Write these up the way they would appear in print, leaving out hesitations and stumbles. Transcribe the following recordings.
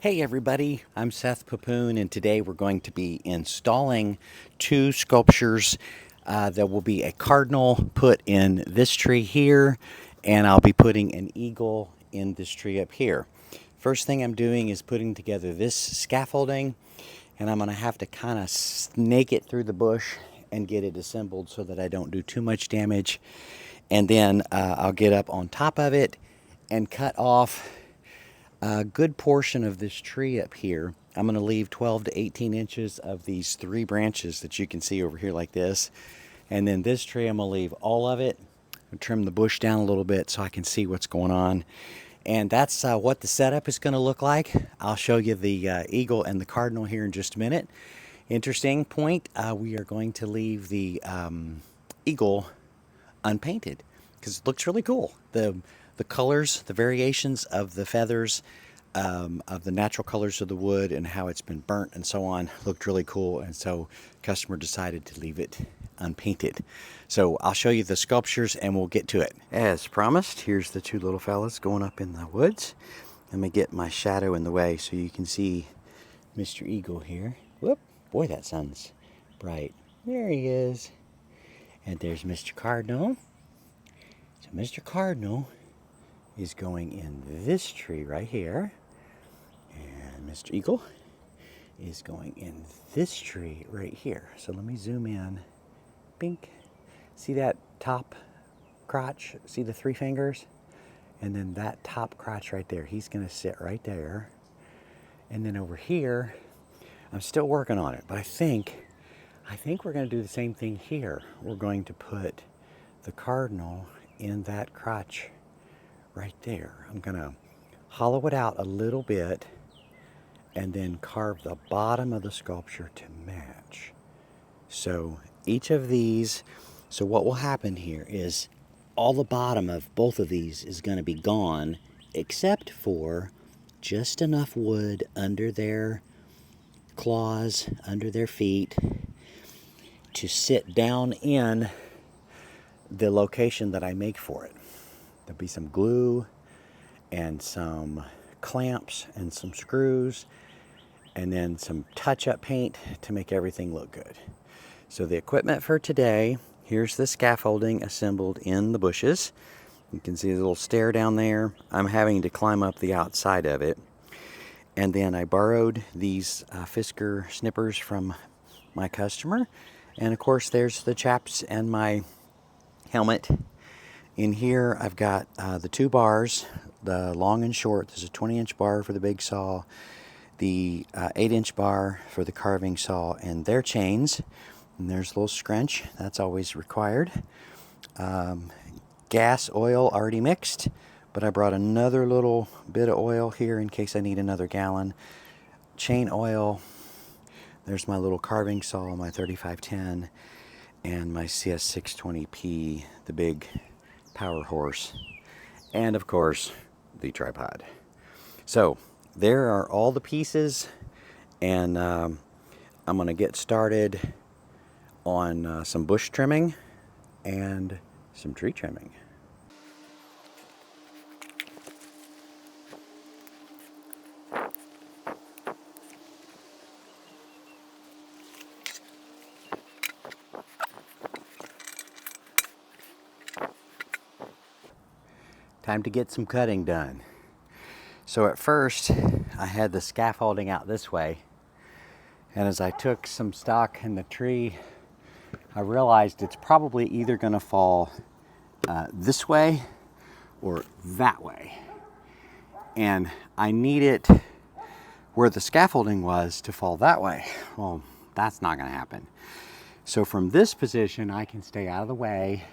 Hey everybody, I'm Seth Papoon, and today we're going to be installing two sculptures. There will be a cardinal put in this tree here, and I'll be putting an eagle in this tree up here. First thing I'm doing is putting together this scaffolding, and I'm going to have to kind of snake it through the bush and get it assembled so that I don't do too much damage. And then I'll get up on top of it and cut off a good portion of this tree up here. I'm going to leave 12 to 18 inches of these three branches that you can see over here like this. And then this tree, I'm going to leave all of it. I'll trim the bush down a little bit so I can see what's going on. And that's what the setup is going to look like. I'll show you the eagle and the cardinal here in just a minute. Interesting point, we are going to leave the eagle unpainted because it looks really cool. The colors, the variations of the feathers, of the natural colors of the wood and how it's been burnt and so on looked really cool, and so customer decided to leave it unpainted. So I'll show you the sculptures and we'll get to it. As promised, here's the two little fellas going up in the woods. Let me get my shadow in the way so you can see Mr. Eagle here. Whoop, boy, that sun's bright. There he is. And there's Mr. Cardinal. So Mr. Cardinal is going in this tree right here, and Mr. Eagle is going in this tree right here. So let me zoom in. Bink. See that top crotch? See the three fingers? And then that top crotch right there, he's going to sit right there. And then over here, I'm still working on it, but I think we're going to do the same thing here. We're going to put the cardinal in that crotch right there. I'm going to hollow it out a little bit and then carve the bottom of the sculpture to match. So each of these, so what will happen here is all the bottom of both of these is going to be gone except for just enough wood under their claws, under their feet, to sit down in the location that I make for it. There'll be some glue and some clamps and some screws and then some touch-up paint to make everything look good. So the equipment for today, here's the scaffolding assembled in the bushes. You can see the little stair down there. I'm having to climb up the outside of it. And then I borrowed these Fisker snippers from my customer. And of course there's the chaps and my helmet. In here I've got the two bars, the long and short. There's a 20-inch bar for the big saw, the 8-inch bar for the carving saw, and their chains. And there's a little scrunch, that's always required. Gas oil already mixed, but I brought another little bit of oil here in case I need another gallon. Chain oil. There's my little carving saw, my 3510, and my CS620P, the big power horse, and of course the tripod. So there are all the pieces, and I'm going to get started on some bush trimming and some tree trimming. Time to get some cutting done. So at first I had the scaffolding out this way, and as I took some stock in the tree, I realized it's probably either going to fall this way or that way. And I need it where the scaffolding was to fall that way. Well, that's not going to happen. So from this position, I can stay out of the way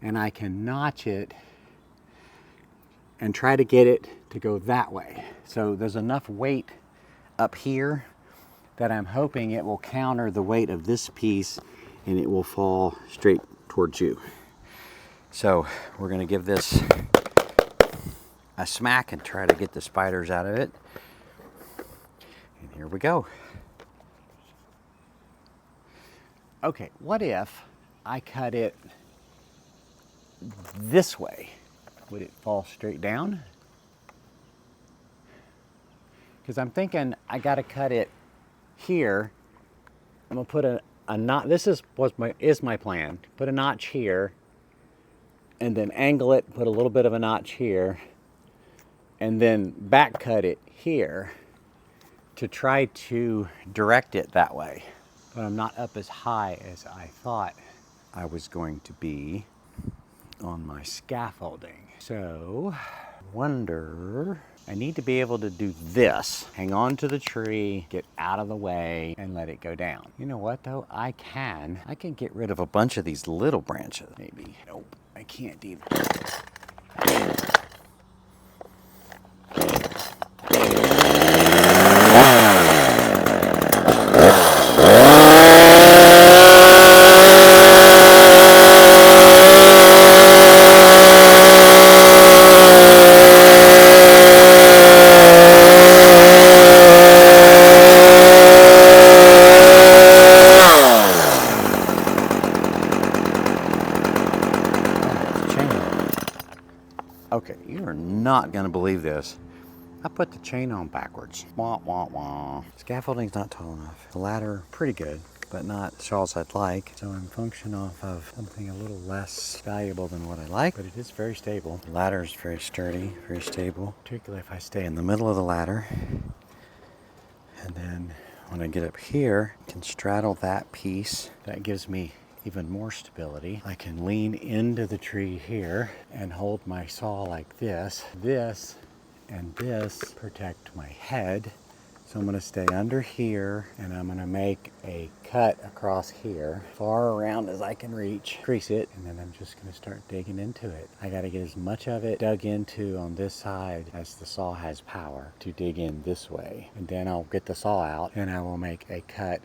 and I can notch it and try to get it to go that way. So there's enough weight up here that I'm hoping it will counter the weight of this piece and it will fall straight towards you. So we're going to give this a smack and try to get the spiders out of it. And here we go. Okay, what if I cut it this way? Would it fall straight down? because I'm thinking I got to cut it here. I'm gonna put a knot. This is my plan. Put a notch here, and then angle it. Put a little bit of a notch here, and then back cut it here to try to direct it that way. But I'm not up as high as I thought I was going to be on my scaffolding. So, wonder, I need to be able to do this. Hang on to the tree, get out of the way, and let it go down. You know what though? I can get rid of a bunch of these little branches, maybe. Nope, I can't either. Okay, you are not gonna believe this. I put the chain on backwards. Wah, wah, wah. Scaffolding's not tall enough. The ladder, pretty good, but not as tall as I'd like. So I'm functioning off of something a little less valuable than what I like, but it is very stable. The ladder is very sturdy, very stable, particularly if I stay in the middle of the ladder. And then when I get up here, I can straddle that piece. That gives me even more stability. I can lean into the tree here and hold my saw like this. This and this protect my head. So I'm gonna stay under here and I'm gonna make a cut across here, far around as I can reach, crease it, and then I'm just gonna start digging into it. I gotta get as much of it dug into on this side as the saw has power to dig in this way. And then I'll get the saw out and I will make a cut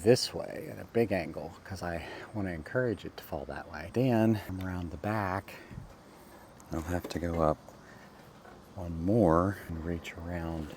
this way at a big angle because I want to encourage it to fall that way. Then from around the back, I'll have to go up one more and reach around.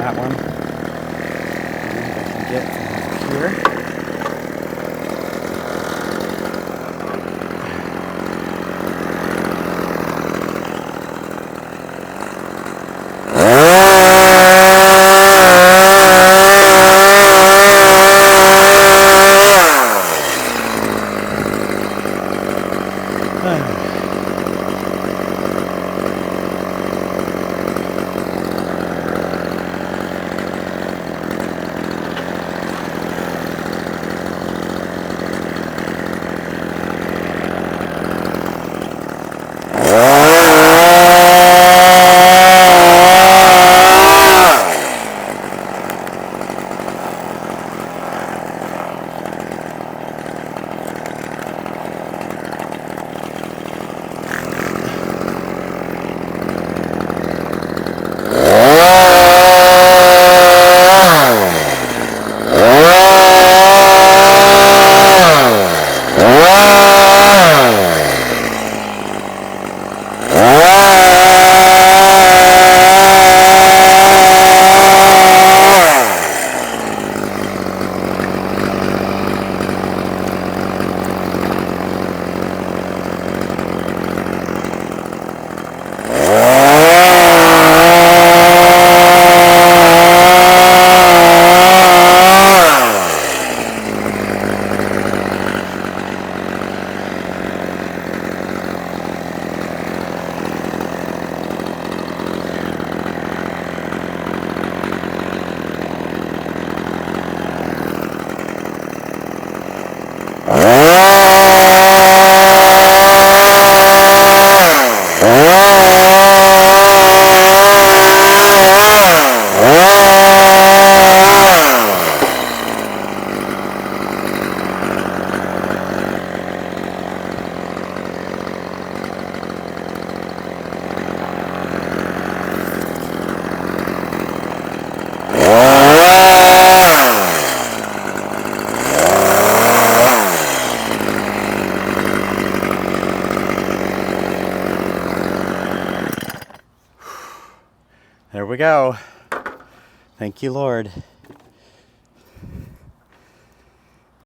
that one. I can get from over here. There we go. Thank you, Lord.